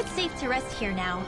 it's safe to rest here now.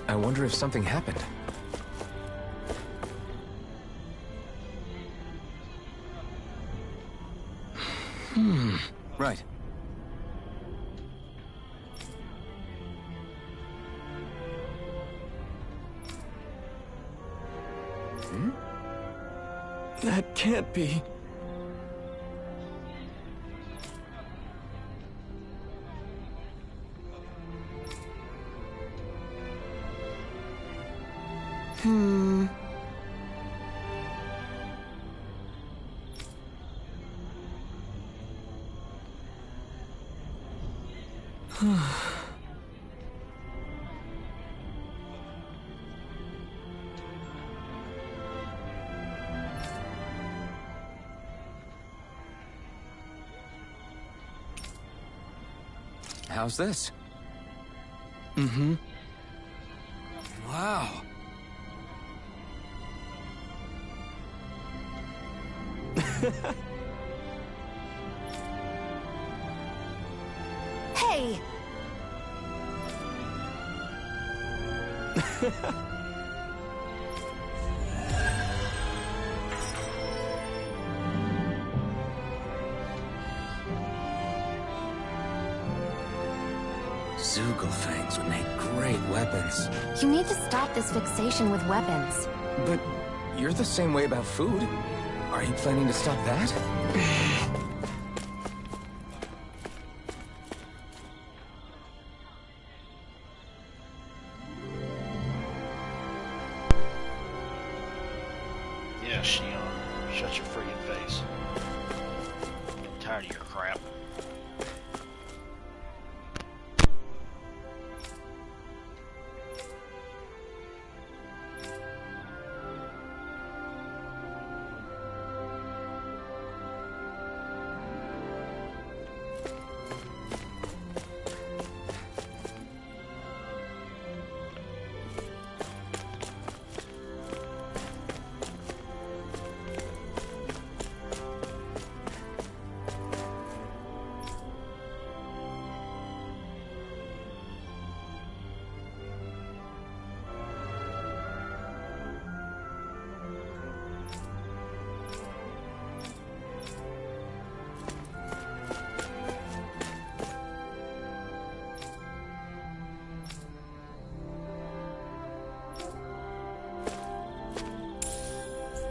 I wonder if something happened. Right. That can't be. How's this? Wow. Hey! Zugelfangs would make great weapons. You need to stop this fixation with weapons. But you're the same way about food. Are you planning to stop that? Yeah, Shion. Shut your friggin' face. I'm tired of your crap.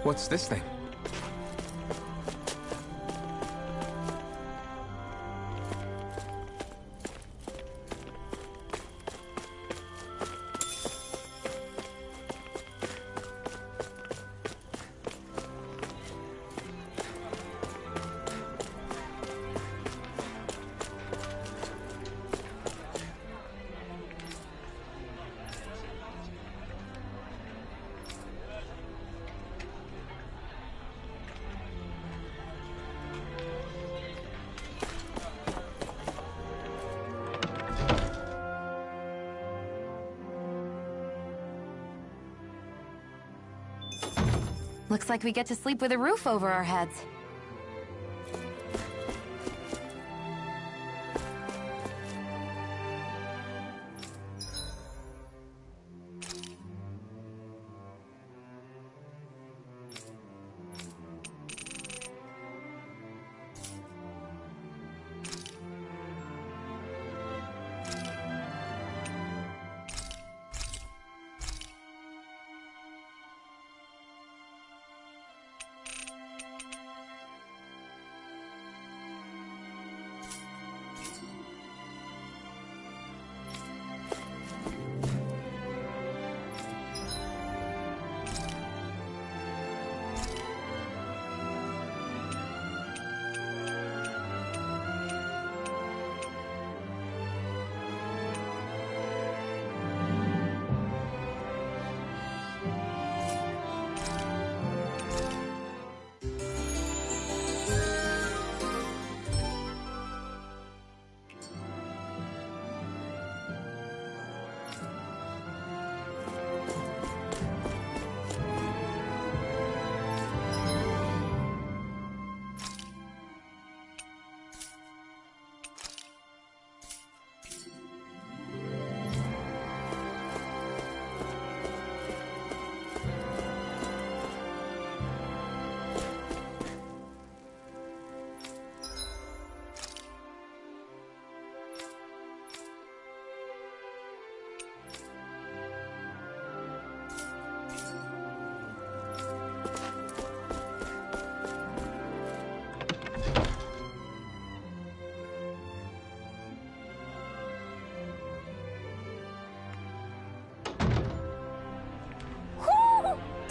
What's this thing? Looks like we get to sleep with a roof over our heads.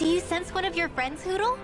Do you sense one of your friends, Hoodle?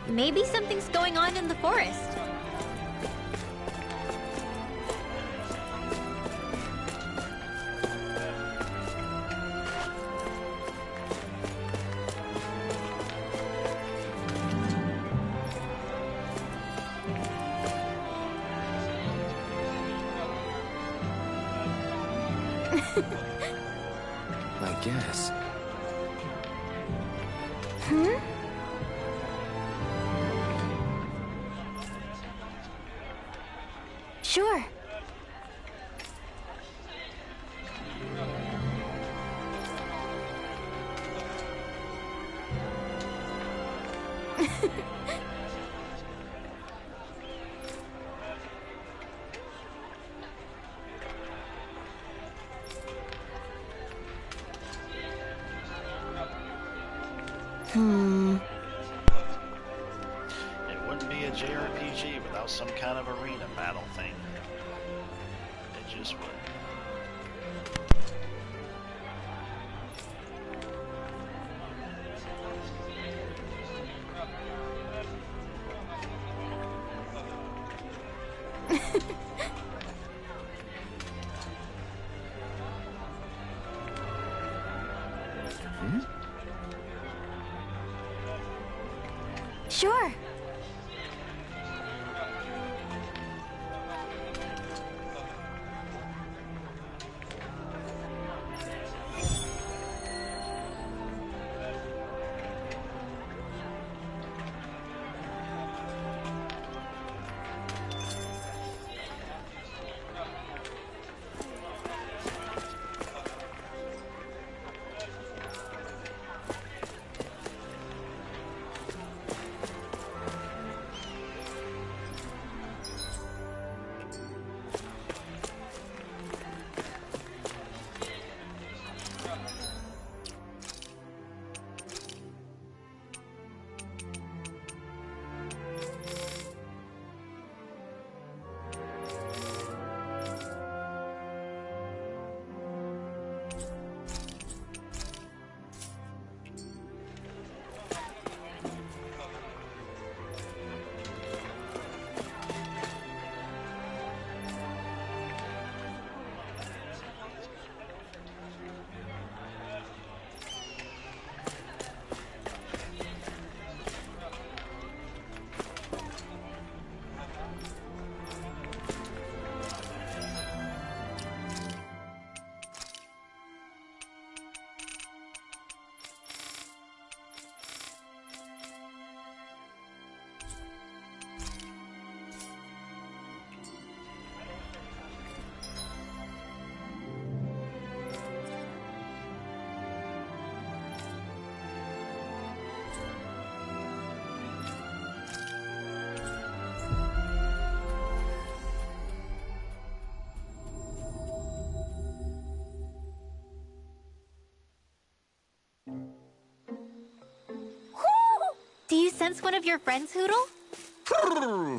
Maybe something's going on in the forest. I guess. Hmm? Sure. It wouldn't be a JRPG without some kind of arena battle thing. It just would. Sure. sense one of your friends, Hoodle? Hmm.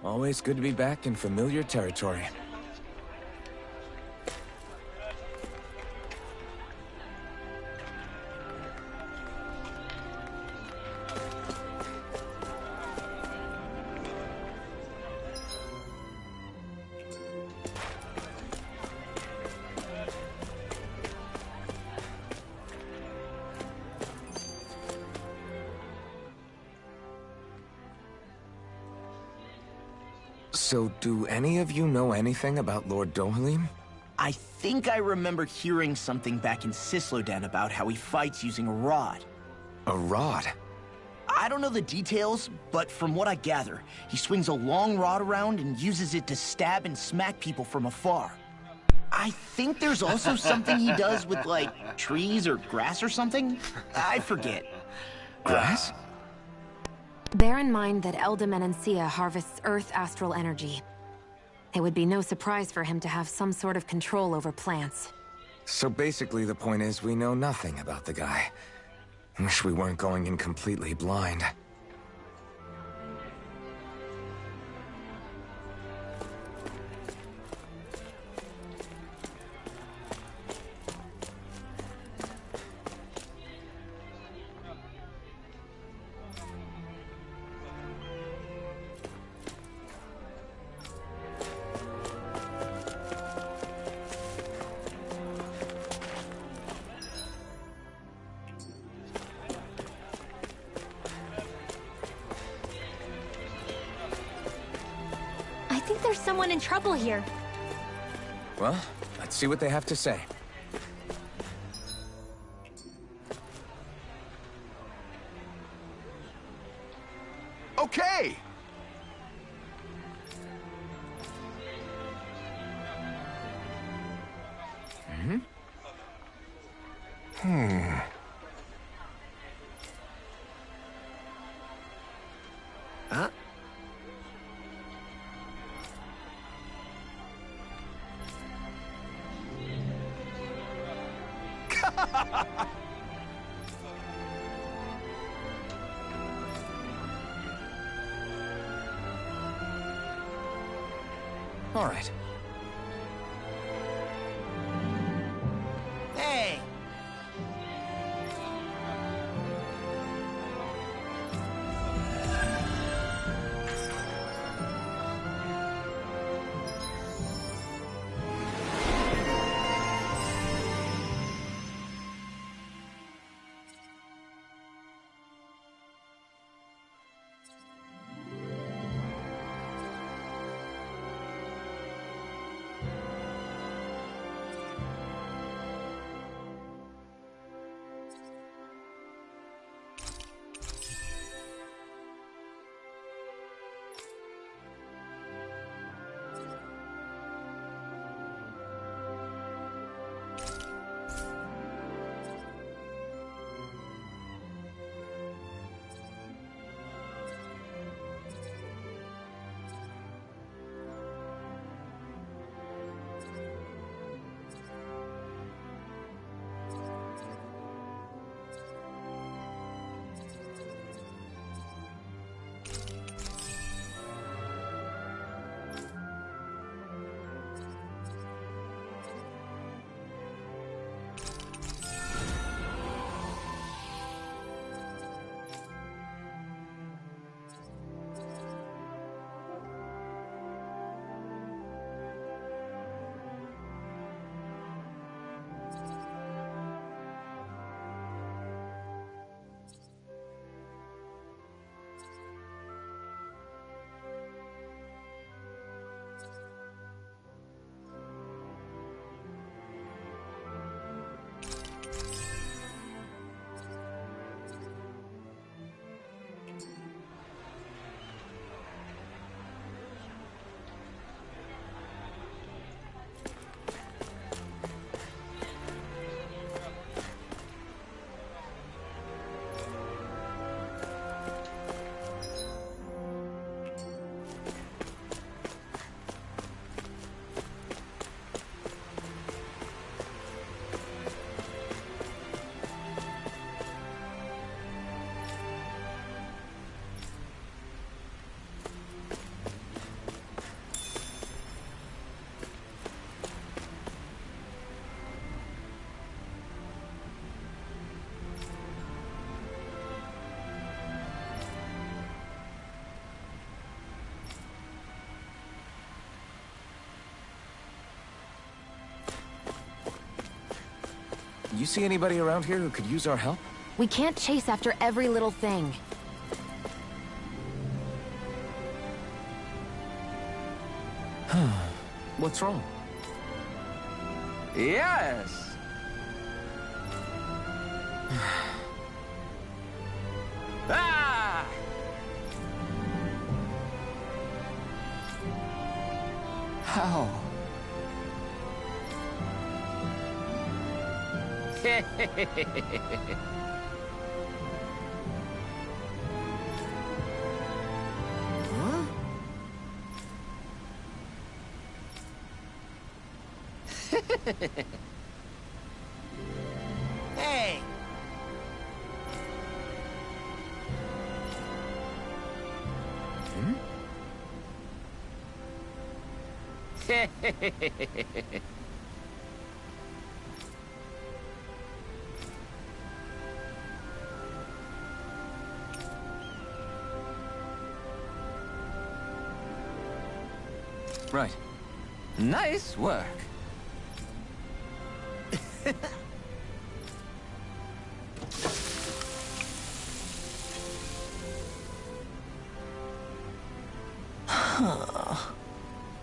Always good to be back in familiar territory. So, do any of you know anything about Lord Dohalim? I think I remember hearing something back in Sisloden about how he fights using a rod. A rod? I don't know the details, but from what I gather, he swings a long rod around and uses it to stab and smack people from afar. I think there's also something he does with, like, trees or grass or something. I forget. Grass? Bear in mind that Elda harvests Earth astral energy. It would be no surprise for him to have some sort of control over plants. So basically the point is we know nothing about the guy. Wish we weren't going in completely blind. I think there's someone in trouble here. Well, let's see what they have to say. Okay! Huh? All right. Hey! You see anybody around here who could use our help? We can't chase after every little thing. What's wrong? Yes! Ah! How? Huh? Hey! Hmm? Right. Nice work.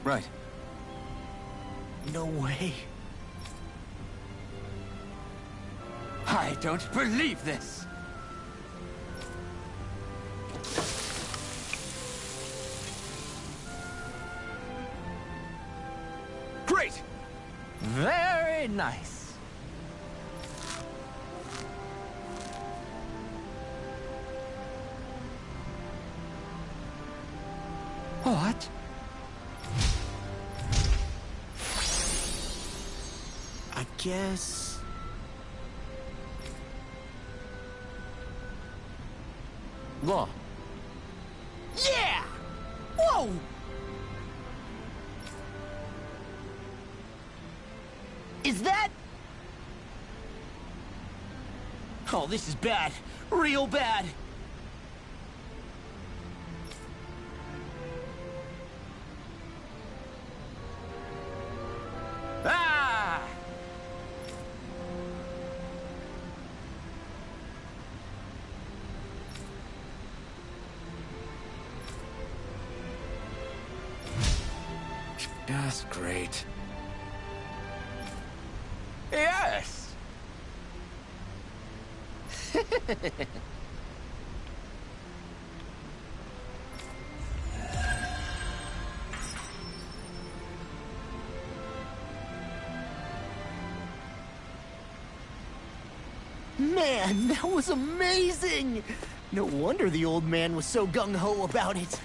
Right. No way. I don't believe this. Great. Very nice. What? I guess... Law. Yeah! Whoa! Is that... Oh, this is bad. Real bad. Ah! Just great. Yes! Man, that was amazing! No wonder the old man was so gung-ho about it.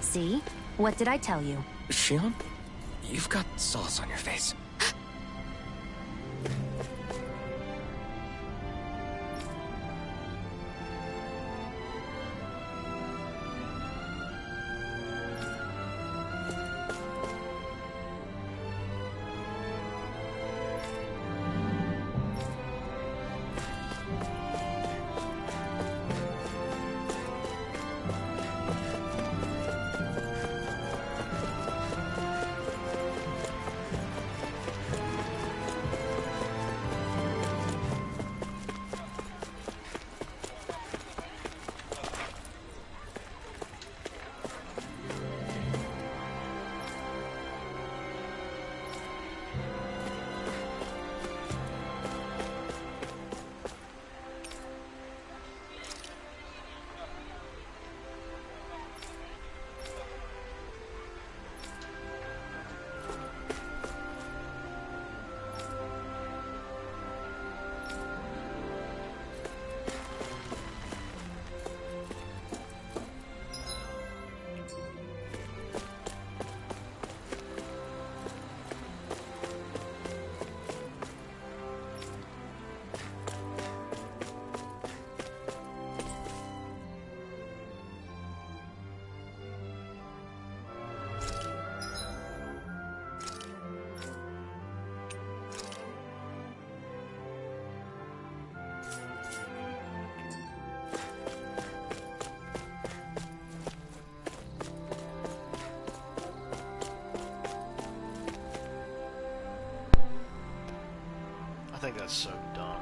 See? What did I tell you? Shion, you've got sauce on your face. think that's so dumb.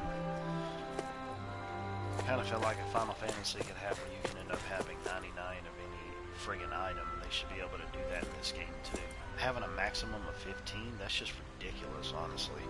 I kind of feel like if Final Fantasy could have where you can end up having 99 of any friggin' item, they should be able to do that in this game too. Having a maximum of 15, that's just ridiculous, honestly.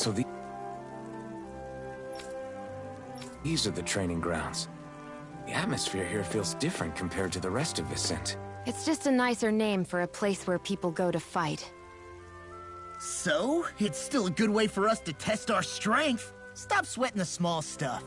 So these are the training grounds. The atmosphere here feels different compared to the rest of Vicent. It's just a nicer name for a place where people go to fight. So, it's still a good way for us to test our strength. Stop sweating the small stuff.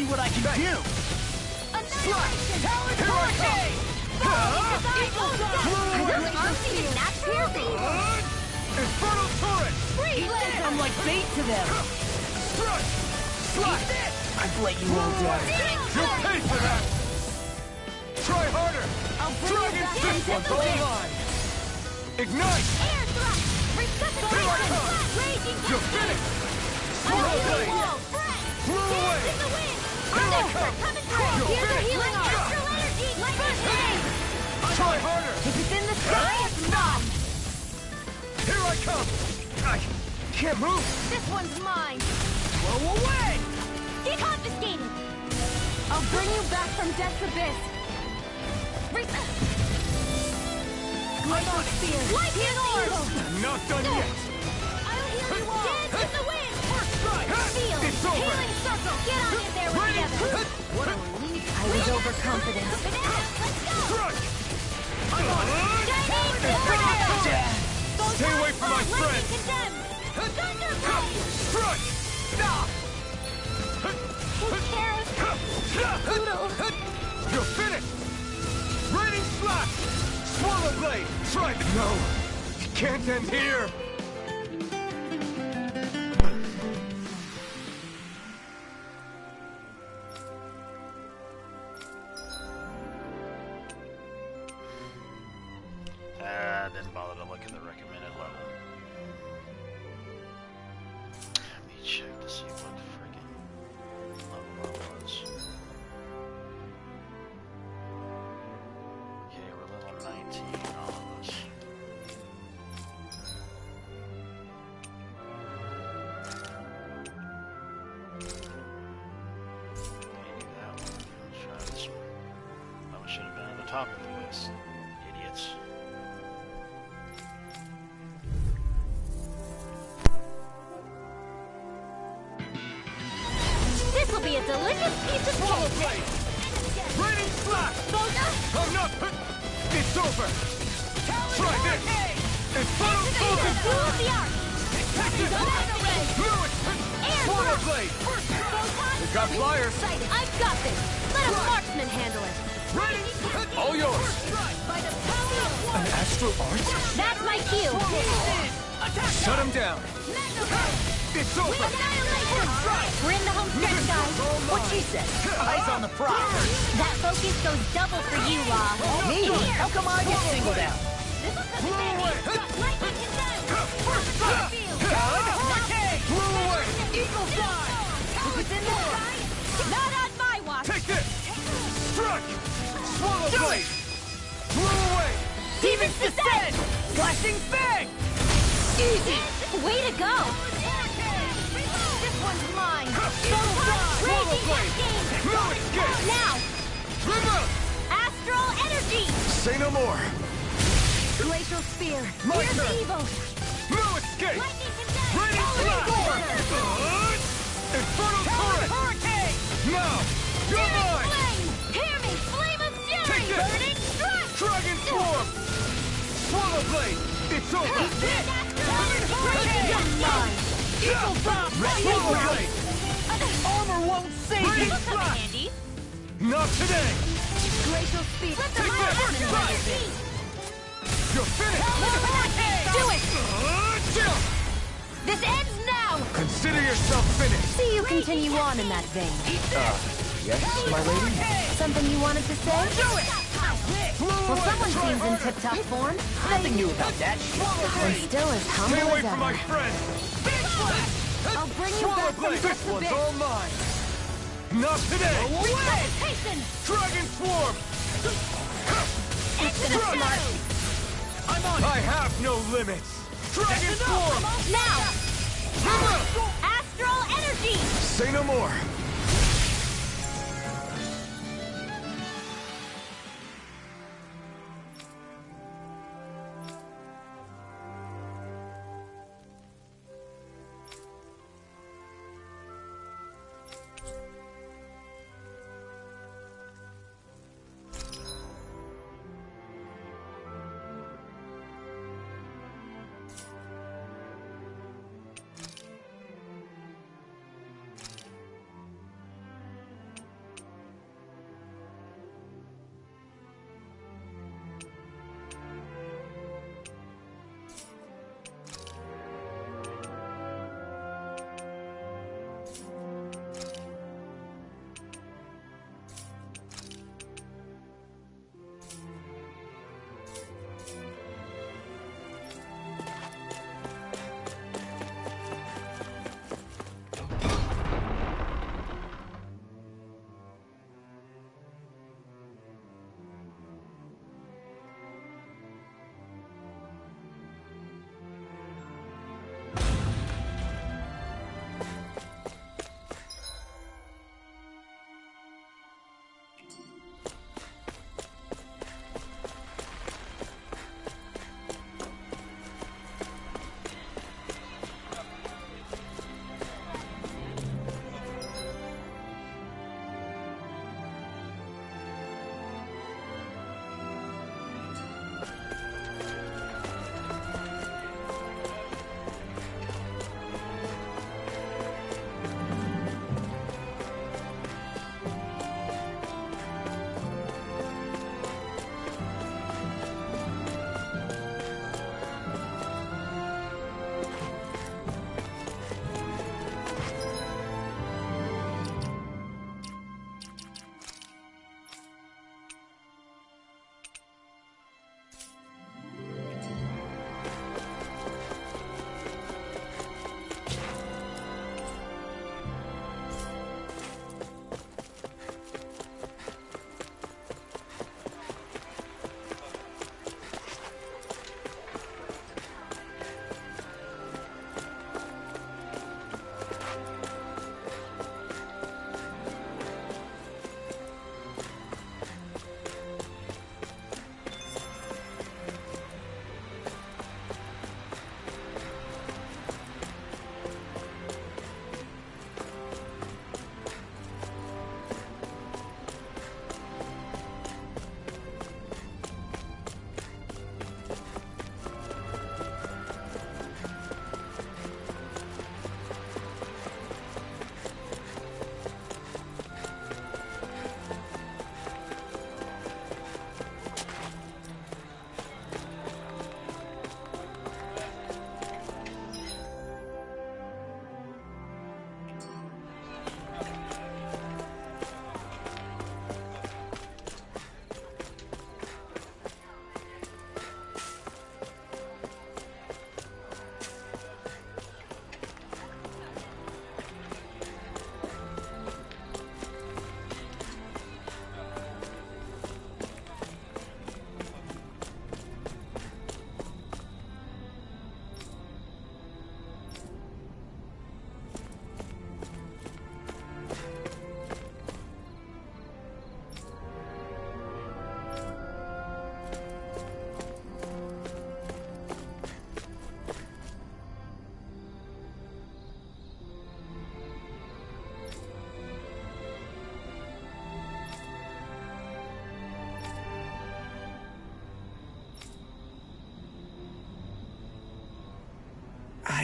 what I can do. Annihilation! Talent hurricane! Infernal turret! I'm like bait to them. Strike! Slide! I've let you all down. You'll pay for that! Try harder! I'll bring you Dragon back Fist from one's death all abyss. mine! Ignite! Air thrust! Here I come! Resuscitation! Raging You're cascade! finished! I'll Swirl heal blade! you all! Fresh! Blow away! Dance in the wind! Here I come! Coming through! You're Here's a finished! healing arm! Astral energy! Lightning flame! Try harder! If it's in the sky, it's mine! Here I come! I can't move! This one's mine! Blow away! Get confiscated! I'll bring you back from death's abyss! Glacial spear! Lightning orb! I'm not done yet! I'll heal you all! Dance in the wind! First strike! Field! It's over! Healing circle! Get on in there with the others! What a relief. I was overconfident. Bananas, let's go! Strike! I'm on it! Stay away from my friend! Lightning condemned! Thunderblade! Strike! Stop! Poodle! You're finished! Raining slash! Swallow blade! Try it! No! It can't end here! Didn't bother to look at the recommended level. Let me check to see what friggin' level I was. Okay, we're level 19, all of us. Maybe that one. Let's try this one. That one should have been at the top of the list. Idiots. This will be a delicious piece of Swallow cake! blade! Raining slash! I'm not... It's over! Try this! Infernal focus! Duel of the arts! Banana ray! Air Swallow thrust! blade! Photon! We've got flyers! I've got this! Let a marksman handle it! Raining... All yours! By the power of one! An astral art? That's my cue! Shut him down! It's over! Annihilation! We're in the home stretch, guys! What she said. Eyes on the prize. That focus goes double for you, Law! Me? How come I get singled out? This'll come in handy! Lightning condemned! Field! Blow away! Eagle fly! If it's in the sky, not on my watch! Take this! Strike! Swallow blade! Blow away! Demon's Descent! Flashing Fang! Easy! Way to go! This one's mine! Raging cascade! No escape! Now! Remote! Astral energy! Say no more! Glacial spear! My Here's turn. evil! No escape! Lightning condemned! Raining slash! Infernal turret! Hurricane! Now! You're mine! Flame! Hear me! Flame of fury! Take this! Burning strike! Dragon swarm! Swallow blade! It's over! Hurricane! Mine! Eagle bomb! Swallow blade! Armor won't save Raining you! slash! Andy! Not today! Glacial speed! Let the Take that! marksman Strike! weather be! You're finished! Do it! Chill! This ends now! Consider yourself finished! See you continue on in that vein. Yes, my lady? Something you wanted to say? Blow Well, away! someone Try seems in harder! tip-top form. Nothing new about that shit. And still as Stay humble away as from my ever. friend! I'll bring you Swallow back from blade! death's This one's abyss! all mine! Not today! Resuscitation! Dragon swarm! Infinite smart! I have no limits! Dragon swarm! Now! Remote! Astral energy! Say no more!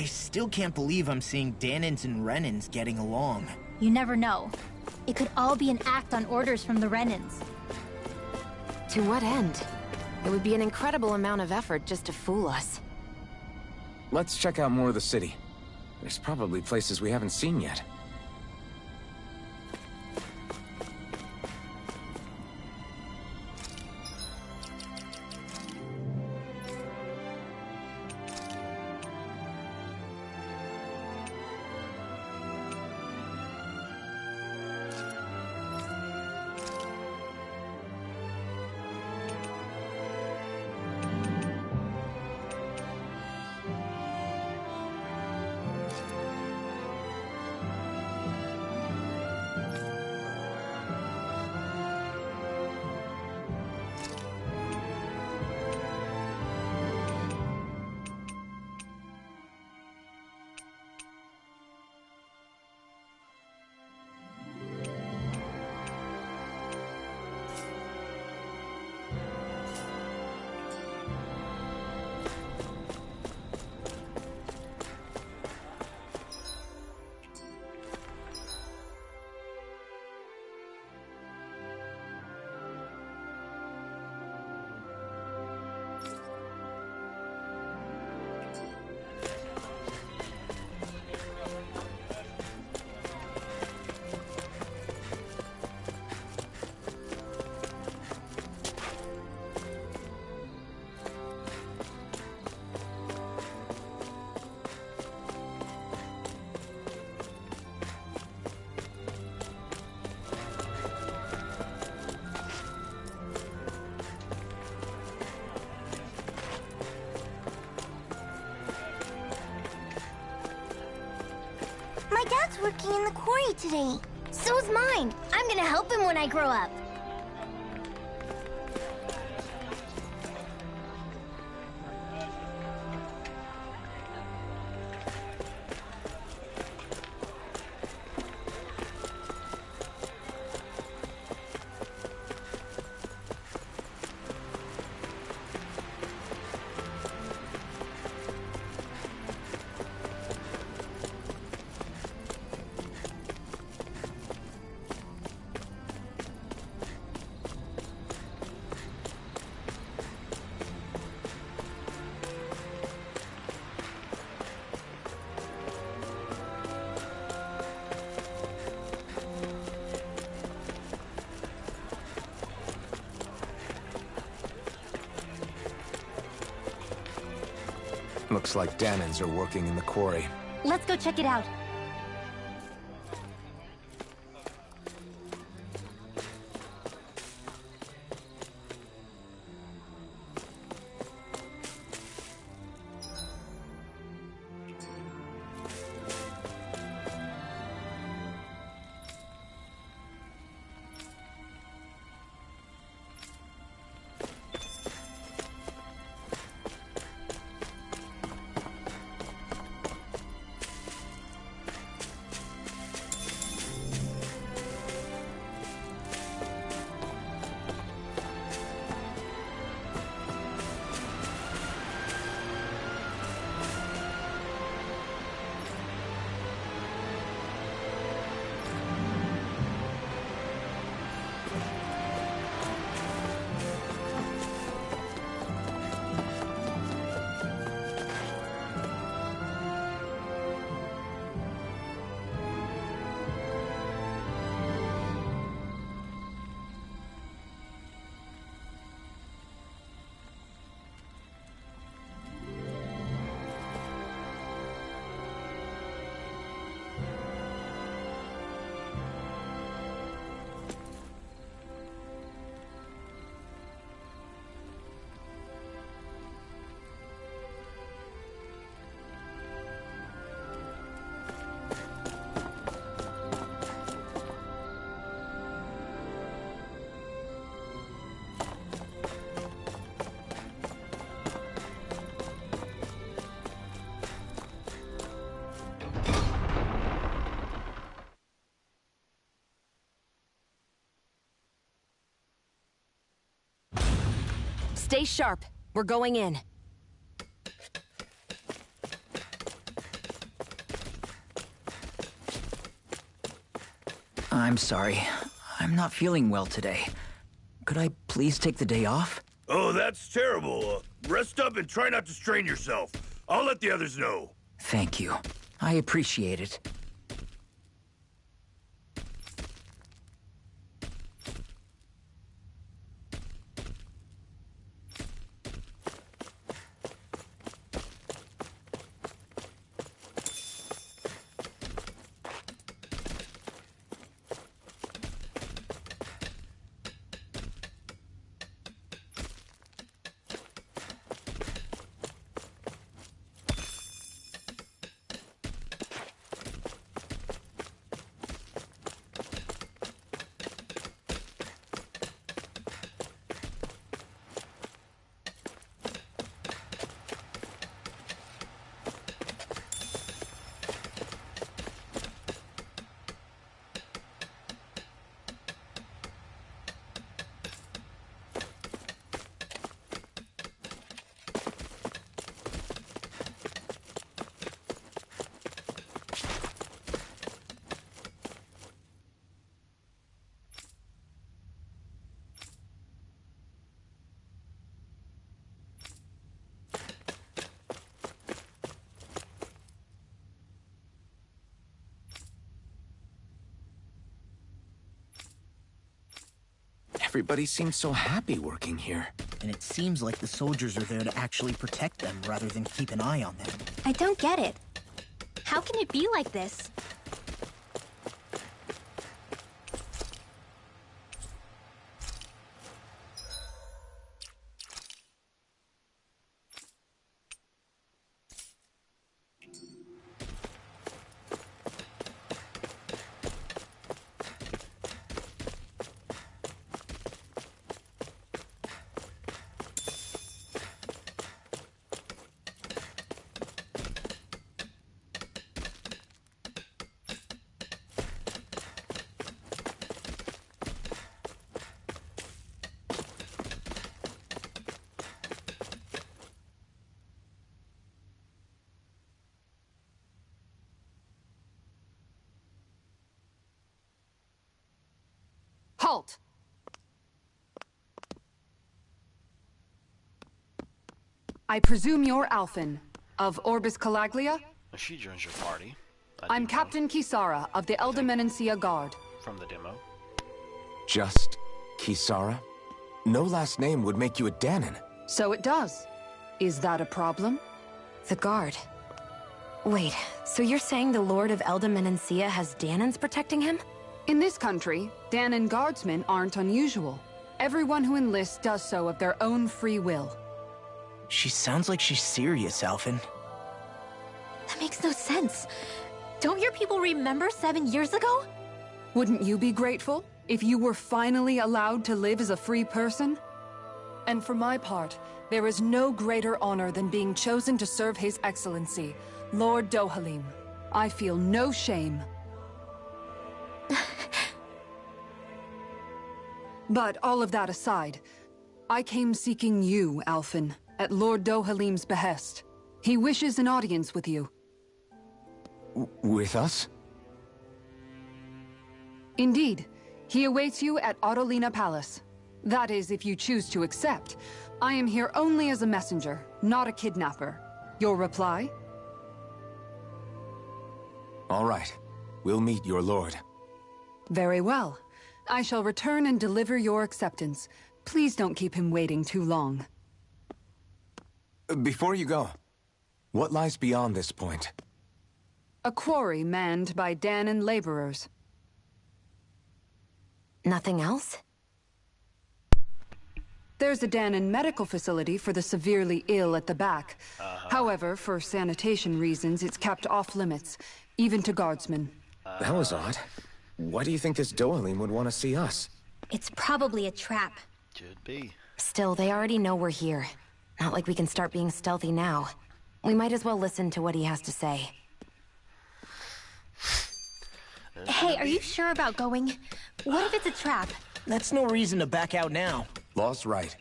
I still can't believe I'm seeing Danins and Renins getting along. You never know. It could all be an act on orders from the Renins. To what end? It would be an incredible amount of effort just to fool us. Let's check out more of the city. There's probably places we haven't seen yet. My dad's working in the quarry today. So's mine. I'm gonna help him when I grow up. Looks like Danins are working in the quarry. Let's go check it out. Stay sharp. We're going in. I'm sorry. I'm not feeling well today. Could I please take the day off? Oh, that's terrible. Rest up and try not to strain yourself. I'll let the others know. Thank you. I appreciate it. Everybody seems so happy working here. And it seems like the soldiers are there to actually protect them rather than keep an eye on them. I don't get it. How can it be like this? Halt! I presume you're Alphen, of Orbis Calaglia? She joins your party. I'm Captain Kisara of the Eldermenencia Guard. From the demo. Just Kisara? No last name would make you a Danon. So it does. Is that a problem? The guard. Wait, so you're saying the Lord of Eldermenencia has Danons protecting him? In this country, Danon guardsmen aren't unusual. Everyone who enlists does so of their own free will. She sounds like she's serious, Alphen. That makes no sense. Don't your people remember 7 years ago? Wouldn't you be grateful if you were finally allowed to live as a free person? And for my part, there is no greater honor than being chosen to serve His Excellency, Lord Dohalim. I feel no shame. But all of that aside, I came seeking you, Alphen, at Lord Dohalim's behest. He wishes an audience with you. With us? Indeed. He awaits you at Autolina Palace. That is, if you choose to accept. I am here only as a messenger, not a kidnapper. Your reply? All right. We'll meet your lord. Very well. I shall return and deliver your acceptance. Please don't keep him waiting too long. Before you go, what lies beyond this point? A quarry manned by Danon laborers. Nothing else? There's a Danon medical facility for the severely ill at the back. However, for sanitation reasons, it's kept off limits, even to guardsmen. That was odd. Why do you think this Dohalim would want to see us? It's probably a trap. Could be. Still, they already know we're here. Not like we can start being stealthy now. We might as well listen to what he has to say. Hey, are you sure about going? What if it's a trap? That's no reason to back out now. Law's right.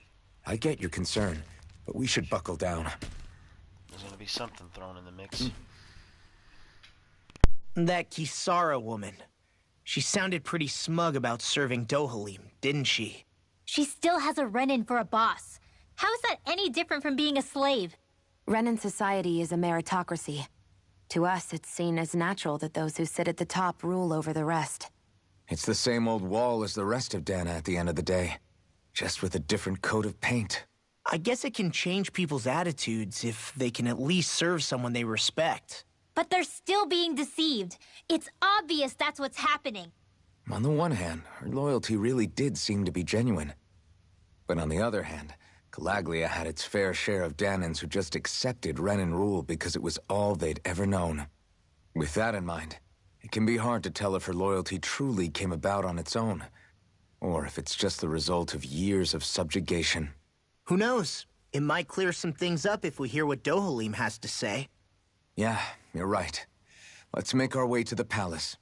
I get your concern, but we should buckle down. There's gonna be something thrown in the mix. That Kisara woman. She sounded pretty smug about serving Dohalim, didn't she? She still has a Renin for a boss. How is that any different from being a slave? Renan society is a meritocracy. To us, it's seen as natural that those who sit at the top rule over the rest. It's the same old wall as the rest of Dana at the end of the day, just with a different coat of paint. I guess it can change people's attitudes if they can at least serve someone they respect. But they're still being deceived. It's obvious that's what's happening. On the one hand, her loyalty really did seem to be genuine. But on the other hand, Calaglia had its fair share of Danans who just accepted Renan rule because it was all they'd ever known. With that in mind, it can be hard to tell if her loyalty truly came about on its own, or if it's just the result of years of subjugation. Who knows? It might clear some things up if we hear what Dohalim has to say. Yeah, you're right. Let's make our way to the palace.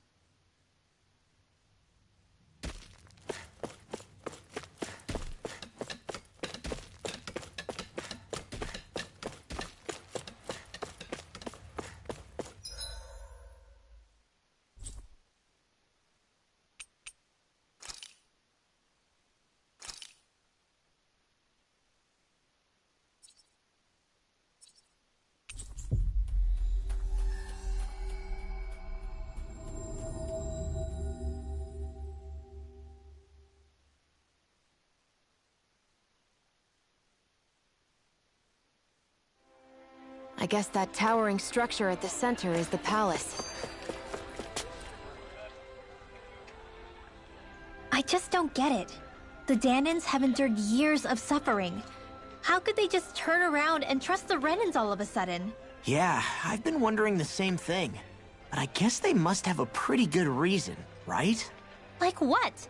I guess that towering structure at the center is the palace. I just don't get it. The Danans have endured years of suffering. How could they just turn around and trust the Renans all of a sudden? Yeah, I've been wondering the same thing. But I guess they must have a pretty good reason, right? Like what?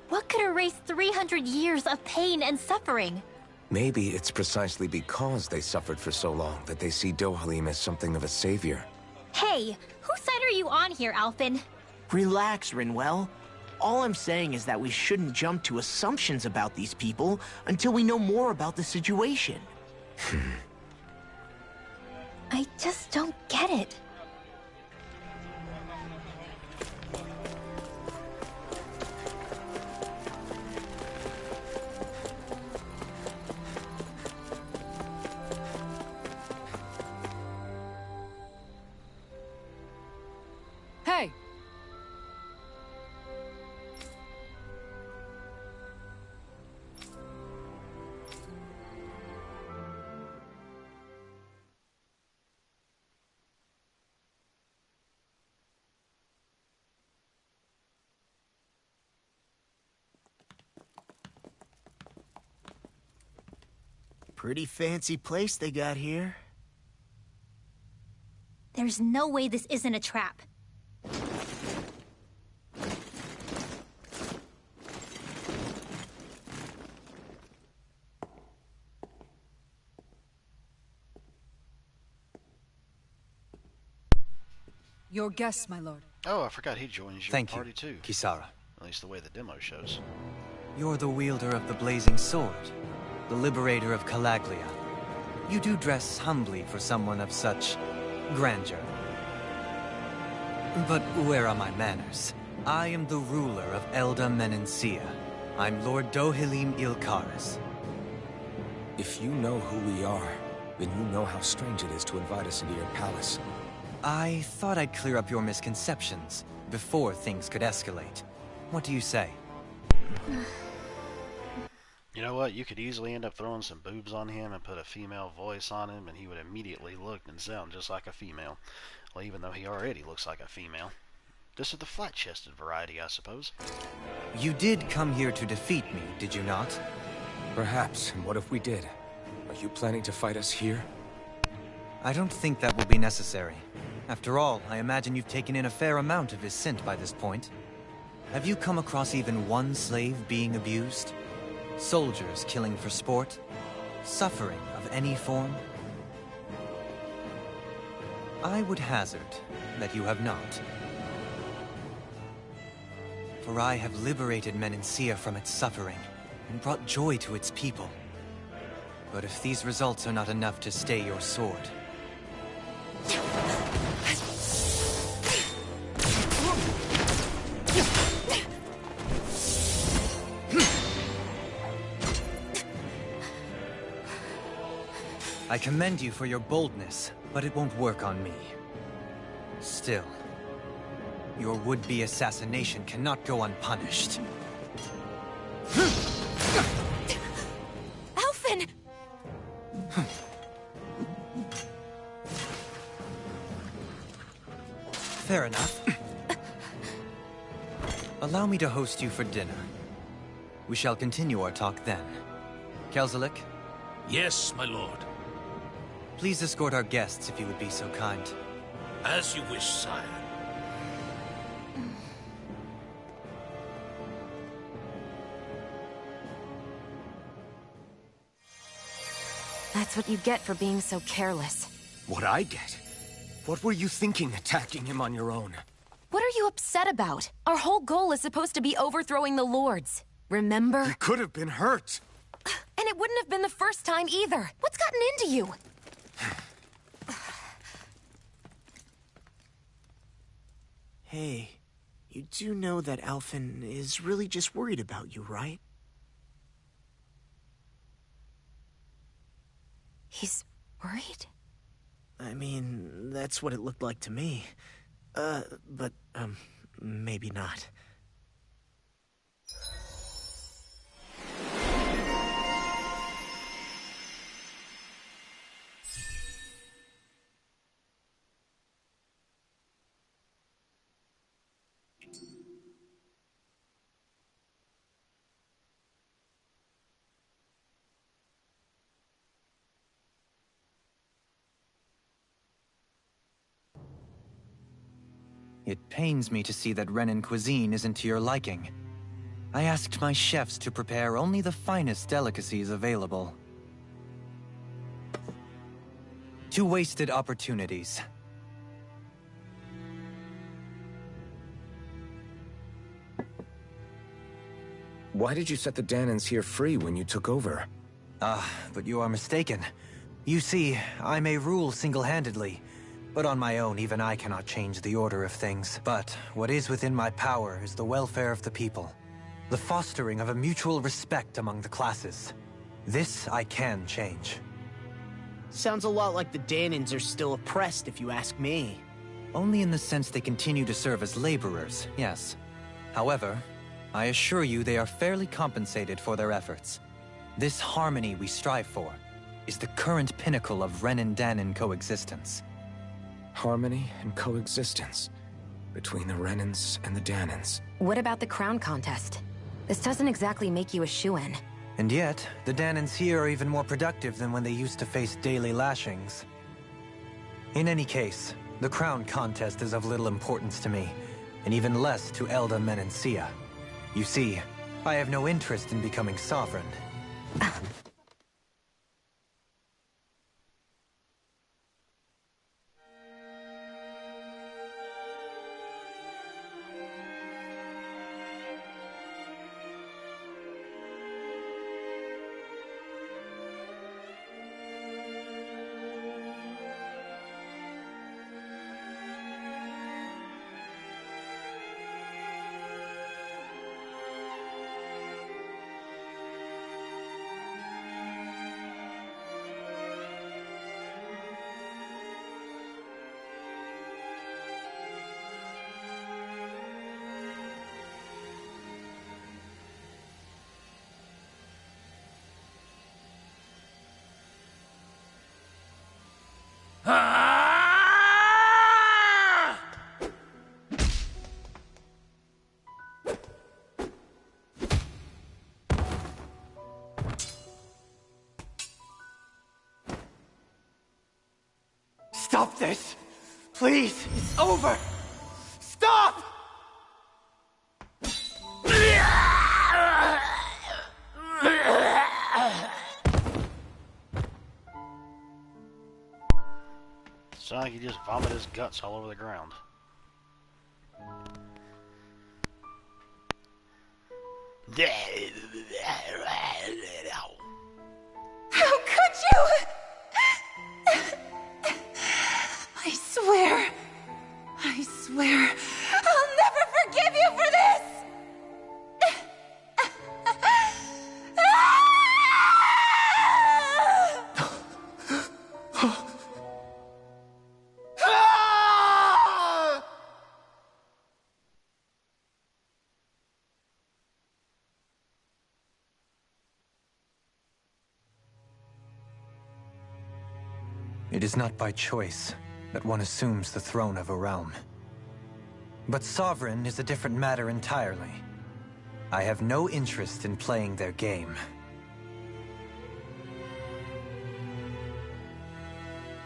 What could erase 300 years of pain and suffering? Maybe it's precisely because they suffered for so long that they see Dohalim as something of a savior. Hey, whose side are you on here, Alphen? Relax, Rinwell. All I'm saying is that we shouldn't jump to assumptions about these people until we know more about the situation. I just don't get it. Hey! Pretty fancy place they got here. There's no way this isn't a trap. Your guests, my lord. Oh, I forgot he joins your Thank party too. Kisara. At least the way the demo shows. You're the wielder of the blazing sword, the liberator of Calaglia. You do dress humbly for someone of such grandeur. But where are my manners? I am the ruler of Elda Menencia. I'm Lord Dohalim Ilkaris. If you know who we are, then you know how strange it is to invite us into your palace. I thought I'd clear up your misconceptions before things could escalate. What do you say? You know what? You could easily end up throwing some boobs on him and put a female voice on him, and he would immediately look and sound just like a female. Well, even though he already looks like a female. This is the flat-chested variety, I suppose. You did come here to defeat me, did you not? Perhaps, and what if we did? Are you planning to fight us here? I don't think that will be necessary. After all, I imagine you've taken in a fair amount of his scent by this point. Have you come across even one slave being abused? Soldiers killing for sport? Suffering of any form? I would hazard that you have not. For I have liberated Menencia from its suffering, and brought joy to its people. But if these results are not enough to stay your sword... I commend you for your boldness, but it won't work on me. Still, your would-be assassination cannot go unpunished. Alphen! Fair enough. Allow me to host you for dinner. We shall continue our talk then. Kelzelik? Yes, my lord. Please escort our guests if you would be so kind. As you wish, sire. That's what you get for being so careless. What I get? What were you thinking attacking him on your own? What are you upset about? Our whole goal is supposed to be overthrowing the Lords. Remember? He could have been hurt. And it wouldn't have been the first time either. What's gotten into you? Hey, you do know that Alphen is really just worried about you, right? He's worried? I mean, that's what it looked like to me. But maybe not. It pains me to see that Renan cuisine isn't to your liking. I asked my chefs to prepare only the finest delicacies available. 2 wasted opportunities. Why did you set the Danans here free when you took over? But you are mistaken. You see, I may rule single-handedly, but on my own, even I cannot change the order of things. But what is within my power is the welfare of the people. The fostering of a mutual respect among the classes. This I can change. Sounds a lot like the Danans are still oppressed, if you ask me. Only in the sense they continue to serve as laborers, yes. However, I assure you they are fairly compensated for their efforts. This harmony we strive for is the current pinnacle of Renan-Danan coexistence. Harmony and coexistence between the Renans and the Danans. What about the crown contest? This doesn't exactly make you a shoo-in. And yet, the Danans here are even more productive than when they used to face daily lashings. In any case, the crown contest is of little importance to me, and even less to Elda Menencia. You see, I have no interest in becoming sovereign. Stop this! Please! It's over! Stop! Sounds like he just vomited his guts all over the ground. How could you? I swear, I'll never forgive you for this! It is not by choice that one assumes the throne of a realm. But sovereign is a different matter entirely. I have no interest in playing their game.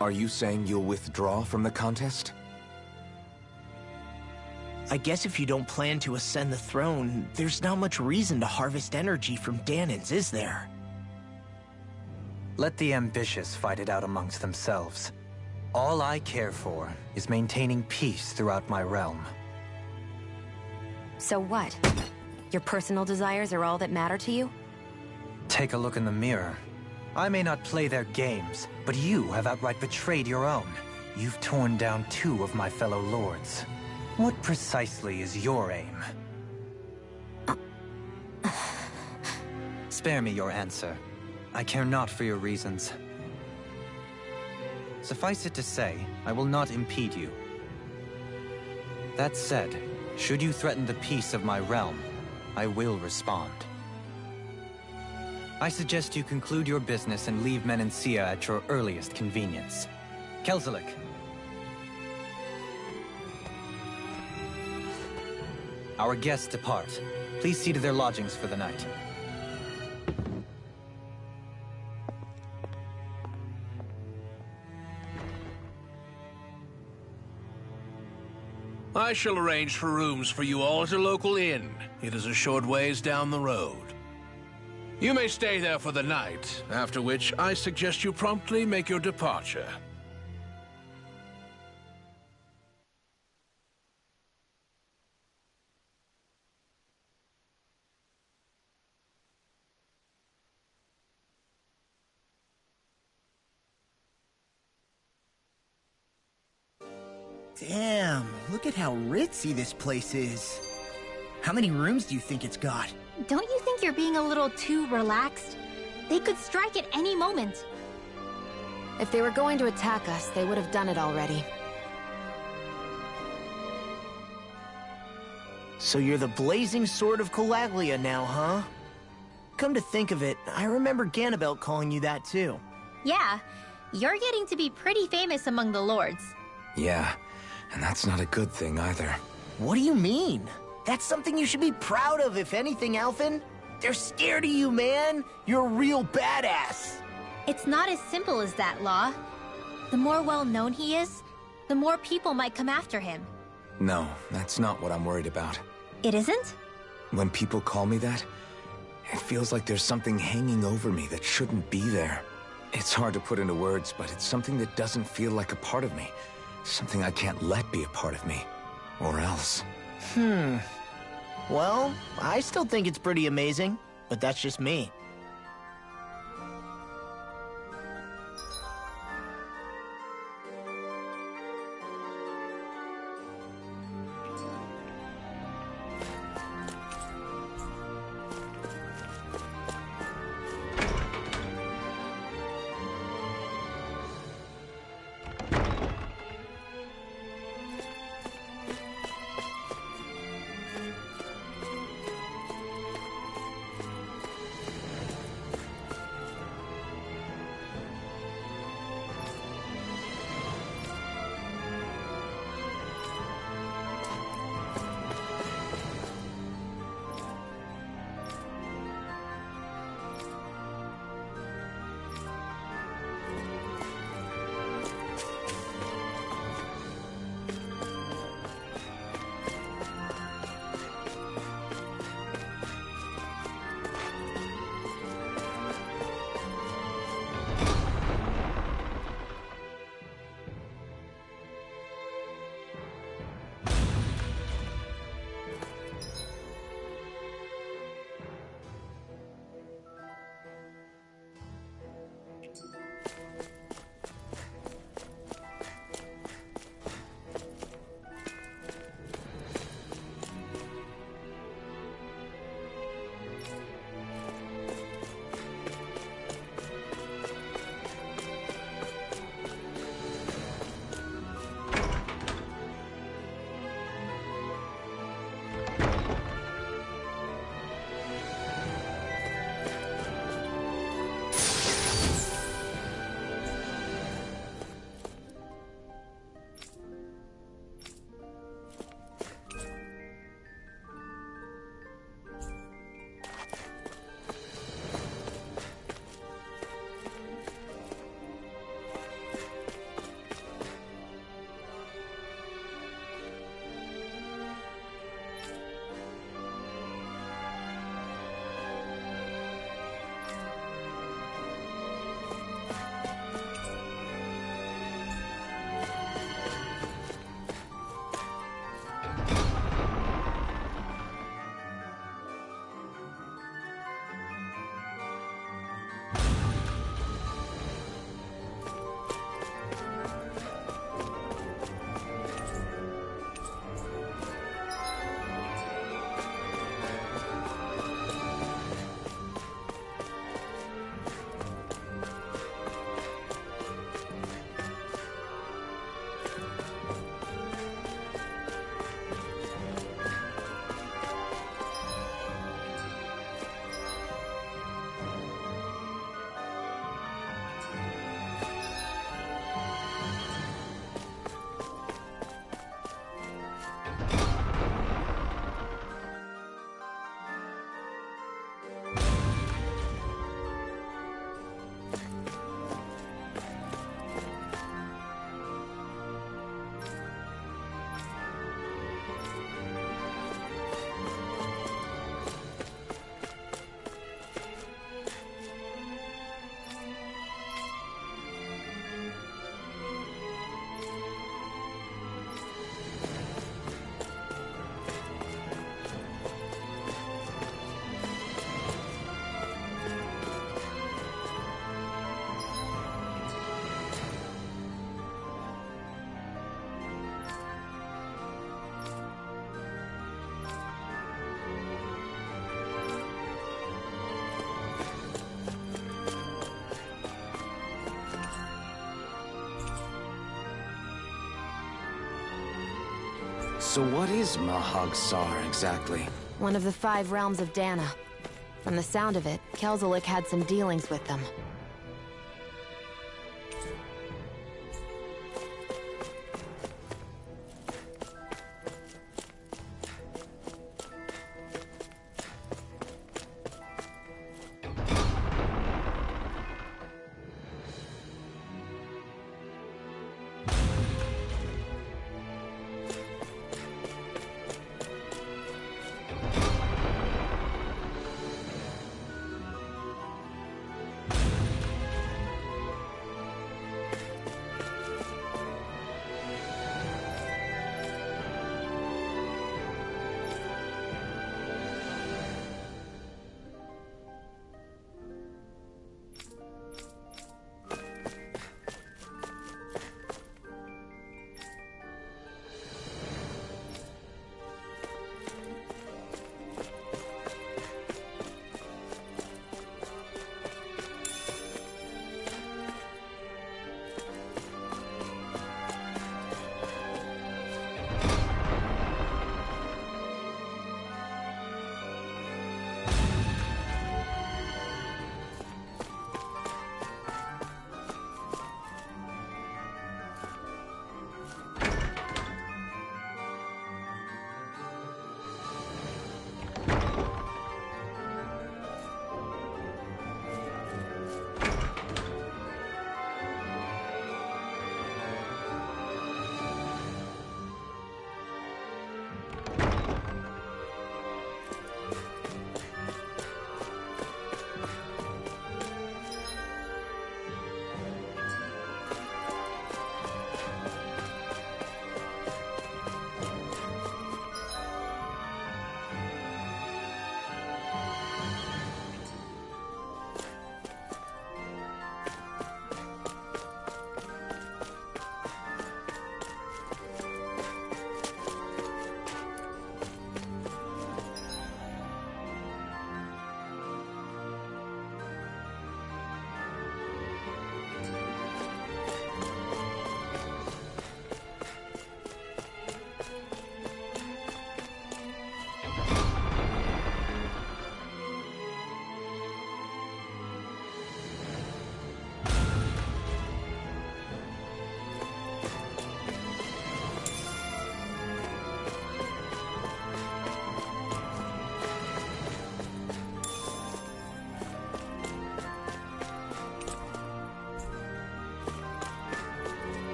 Are you saying you'll withdraw from the contest? I guess if you don't plan to ascend the throne, there's not much reason to harvest energy from Danins, is there? Let the ambitious fight it out amongst themselves. All I care for is maintaining peace throughout my realm. So what? Your personal desires are all that matter to you? Take a look in the mirror. I may not play their games, but you have outright betrayed your own. You've torn down 2 of my fellow lords. What precisely is your aim? Spare me your answer. I care not for your reasons. Suffice it to say, I will not impede you. That said, should you threaten the peace of my realm, I will respond. I suggest you conclude your business and leave Menancia at your earliest convenience. Kelzelik. Our guests depart. Please see to their lodgings for the night. I shall arrange for rooms for you all at a local inn. It is a short ways down the road. You may stay there for the night, after which I suggest you promptly make your departure. Damn, look at how ritzy this place is. How many rooms do you think it's got? Don't you think you're being a little too relaxed? They could strike at any moment. If they were going to attack us, they would have done it already. So you're the blazing sword of Calaglia now, huh? Come to think of it, I remember Ganabelt calling you that too. Yeah, you're getting to be pretty famous among the lords. Yeah, and that's not a good thing either. What do you mean? That's something you should be proud of, if anything, Alphen. They're scared of you, man. You're a real badass. It's not as simple as that, Law. The more well-known he is, the more people might come after him. No, that's not what I'm worried about. It isn't? When people call me that, it feels like there's something hanging over me that shouldn't be there. It's hard to put into words, but it's something that doesn't feel like a part of me. Something I can't let be a part of me. Or else. Well, I still think it's pretty amazing, but that's just me. So what is Mahag Sar exactly? One of the 5 realms of Dana. From the sound of it, Kelzelik had some dealings with them.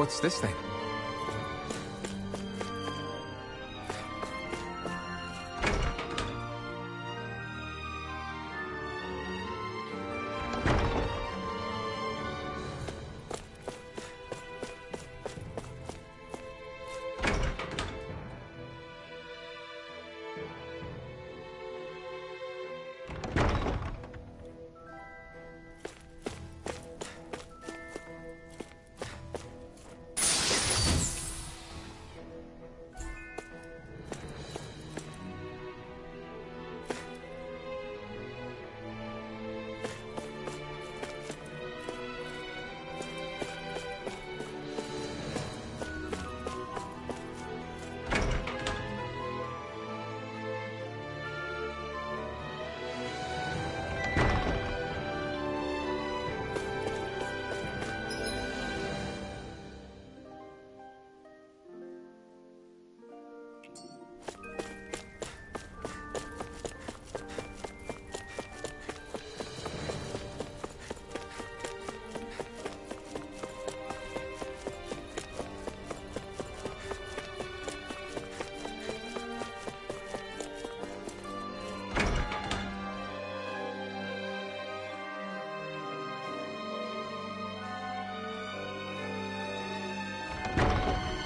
What's this thing?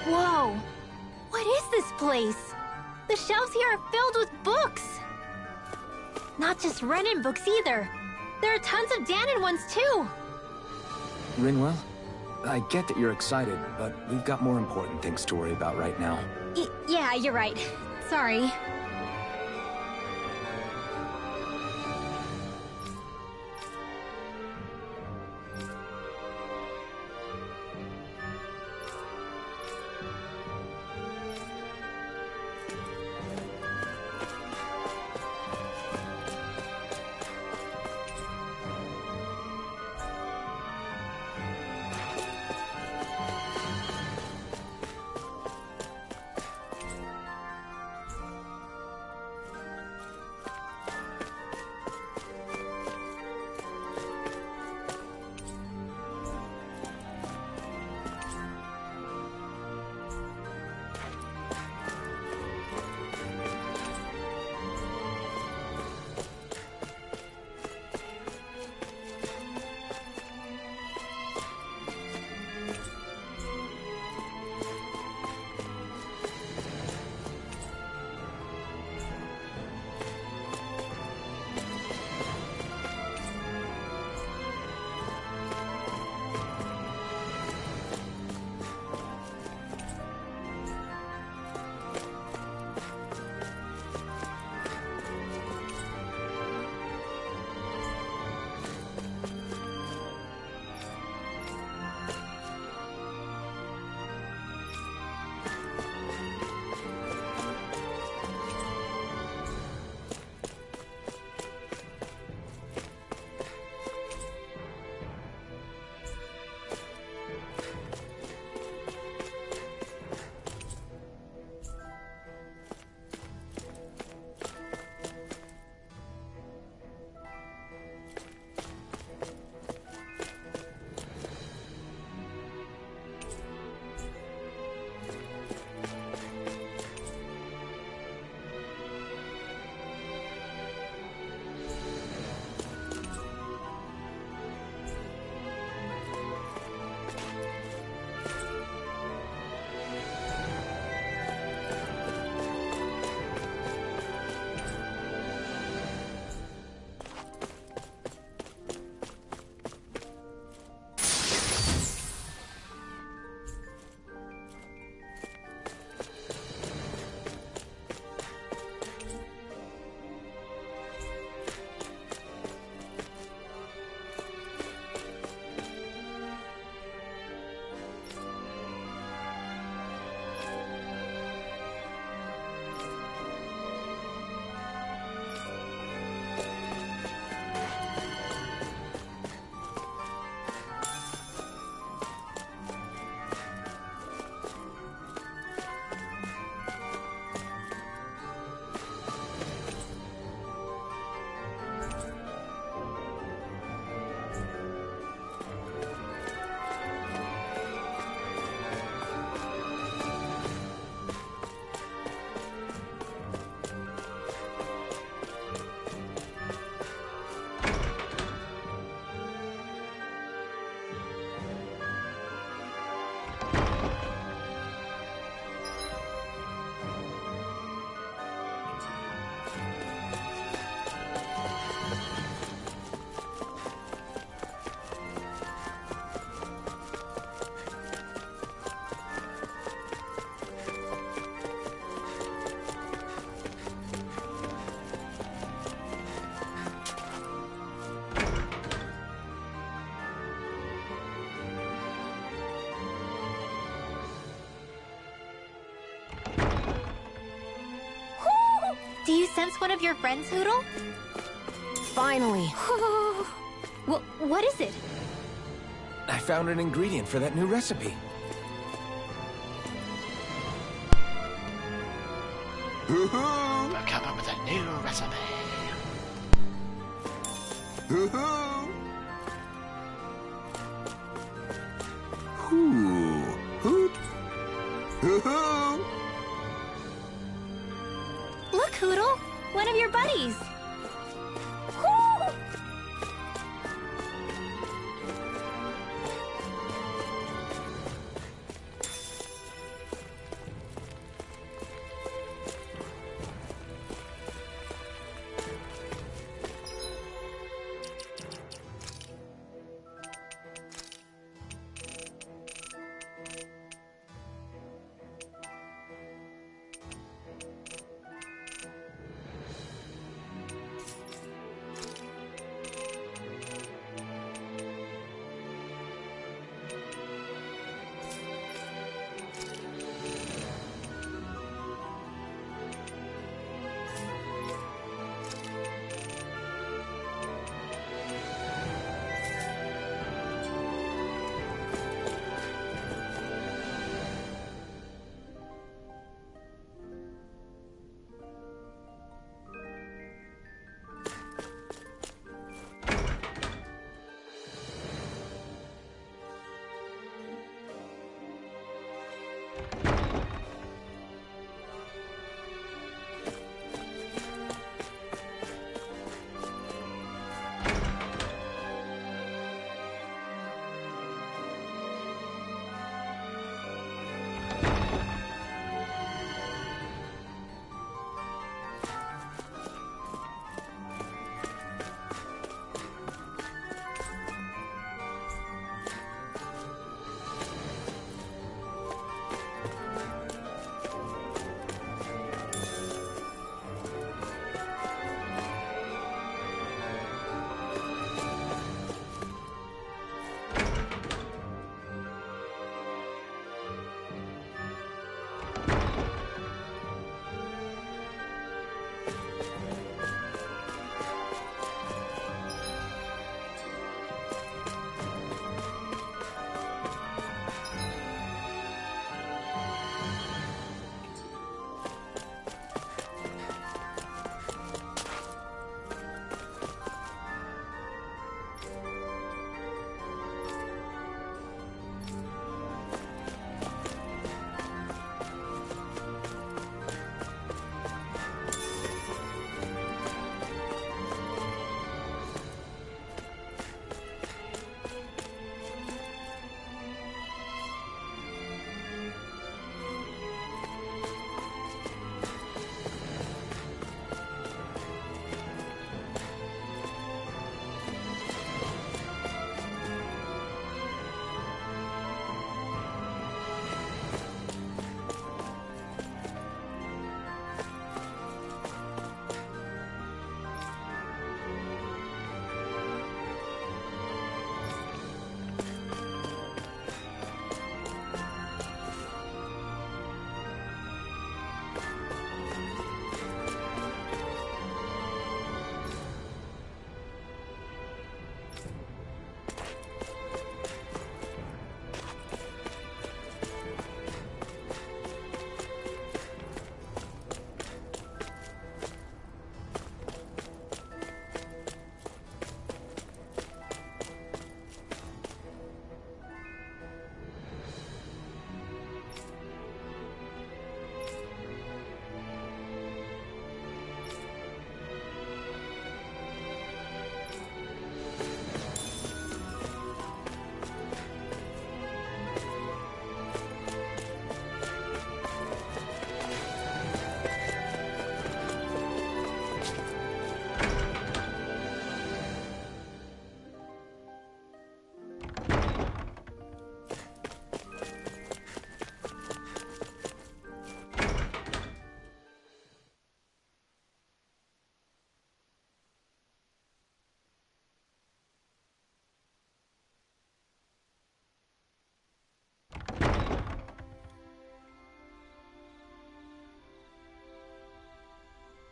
Whoa! What is this place? The shelves here are filled with books! Not just Renin books either. There are tons of Danon ones too! Rinwell, I get that you're excited, but we've got more important things to worry about right now. Yeah, you're right. Sorry. sense one of your friends, Hoodle? Finally. What is it? I found an ingredient for that new recipe. We'll come up with a new recipe. Look, Hoodle! One of your buddies!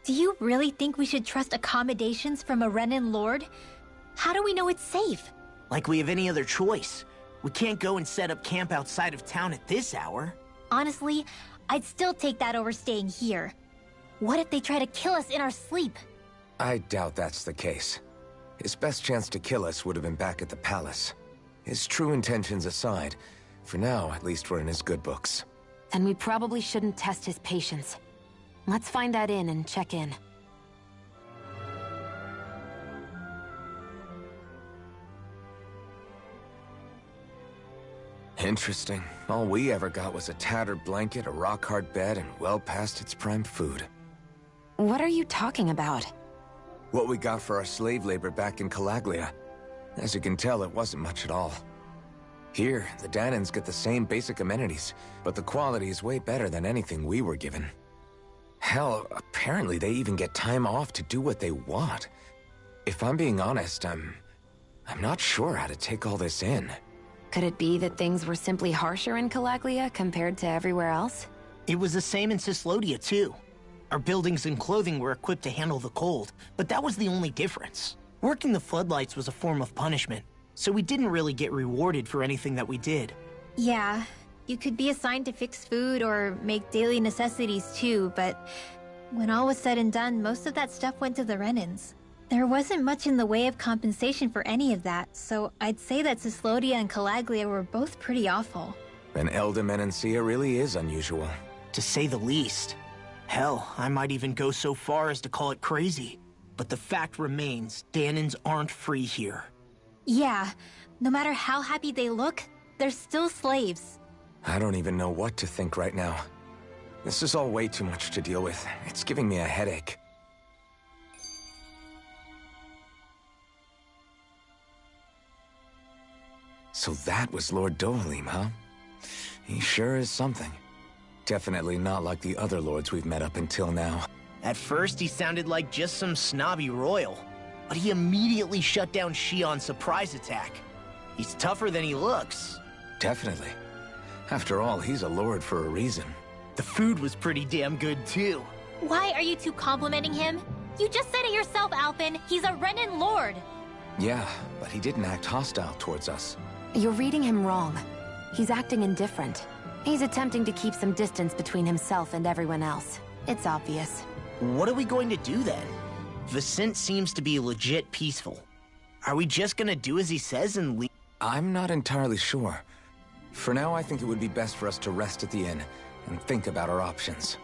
Do you really think we should trust accommodations from a Renin Lord? How do we know it's safe? Like we have any other choice. We can't go and set up camp outside of town at this hour. Honestly, I'd still take that over staying here. What if they try to kill us in our sleep? I doubt that's the case. His best chance to kill us would have been back at the palace. His true intentions aside, for now, at least we're in his good books. Then we probably shouldn't test his patience. Let's find that inn and check in. Interesting. All we ever got was a tattered blanket, a rock-hard bed, and well past its prime food. What are you talking about? What we got for our slave labor back in Calaglia. As you can tell, it wasn't much at all. Here, the Danans get the same basic amenities, but the quality is way better than anything we were given. Hell, apparently they even get time off to do what they want. If I'm being honest, I'm not sure how to take all this in. Could it be that things were simply harsher in Calaglia compared to everywhere else? It was the same in Cyslodia, too. Our buildings and clothing were equipped to handle the cold, but that was the only difference. Working the floodlights was a form of punishment, so we didn't really get rewarded for anything that we did. Yeah, you could be assigned to fix food or make daily necessities too, but when all was said and done, most of that stuff went to the Renins. There wasn't much in the way of compensation for any of that, so I'd say that Cyslodia and Calaglia were both pretty awful. And Elda really is unusual. To say the least. Hell, I might even go so far as to call it crazy. But the fact remains, Danans aren't free here. Yeah, no matter how happy they look, they're still slaves. I don't even know what to think right now. This is all way too much to deal with. It's giving me a headache. So that was Lord Dohalim, huh? He sure is something. Definitely not like the other lords we've met up until now. At first, he sounded like just some snobby royal, but he immediately shut down Shion's surprise attack. He's tougher than he looks. Definitely. After all, he's a lord for a reason. The food was pretty damn good, too. Why are you two complimenting him? You just said it yourself, Alphen. He's a Renin Lord. Yeah, but he didn't act hostile towards us. You're reading him wrong. He's acting indifferent. He's attempting to keep some distance between himself and everyone else. It's obvious. What are we going to do then? Vicent seems to be legit peaceful. Are we just gonna do as he says and leave? I'm not entirely sure. For now, I think it would be best for us to rest at the inn and think about our options.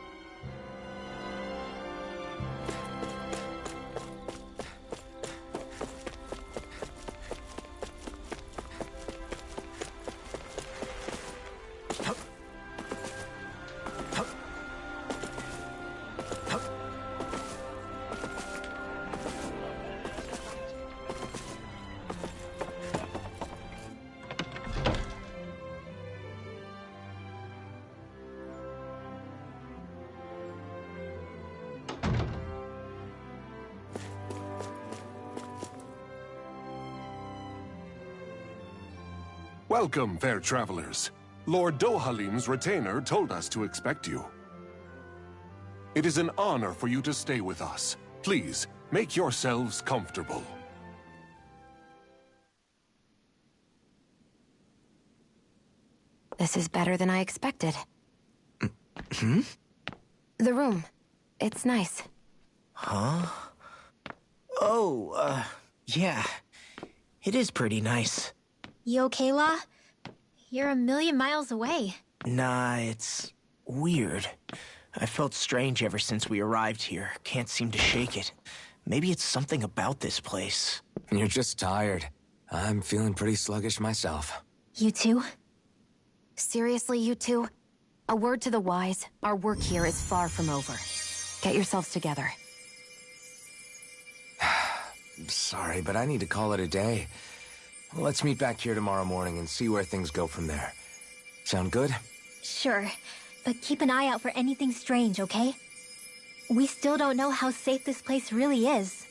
Welcome, fair travelers. Lord Dohalim's retainer told us to expect you. It is an honor for you to stay with us. Please, make yourselves comfortable. This is better than I expected. Hmm? The room. It's nice. Huh? Oh, yeah. It is pretty nice. You okay, La? You're a million miles away. Nah, it's weird. I felt strange ever since we arrived here. Can't seem to shake it. Maybe it's something about this place. You're just tired. I'm feeling pretty sluggish myself. You too? Seriously, you two? A word to the wise, our work here is far from over. Get yourselves together. Sorry, but I need to call it a day. Let's meet back here tomorrow morning and see where things go from there. Sound good? Sure, but keep an eye out for anything strange, okay? We still don't know how safe this place really is.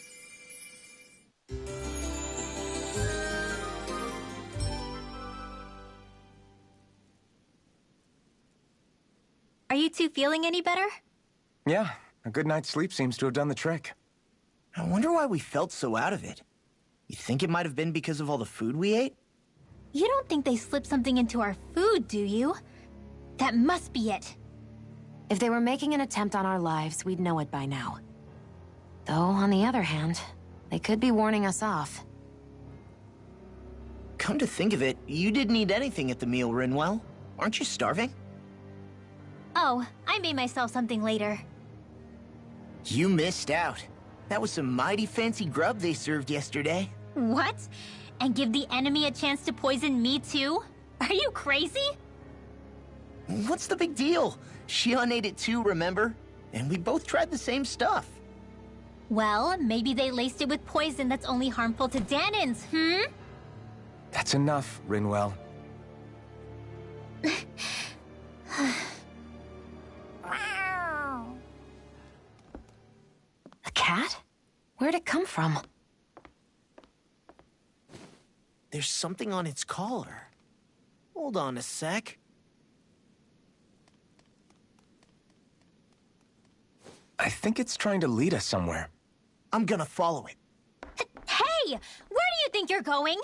Are you two feeling any better? Yeah, A good night's sleep seems to have done the trick. I wonder why we felt so out of it. You think it might have been because of all the food we ate? You don't think they slipped something into our food, do you? That must be it. If they were making an attempt on our lives, we'd know it by now. Though, on the other hand, they could be warning us off. Come to think of it, you didn't eat anything at the meal, Rinwell. Aren't you starving? Oh, I made myself something later. You missed out. That was some mighty fancy grub they served yesterday. What? And give the enemy a chance to poison me too? Are you crazy? What's the big deal? Shion ate it too, remember? And we both tried the same stuff. Well, maybe they laced it with poison that's only harmful to Danins, That's enough, Rinwell. A cat? Where'd it come from? There's something on its collar. Hold on a sec. I think it's trying to lead us somewhere. I'm gonna follow it. Hey! Where do you think you're going?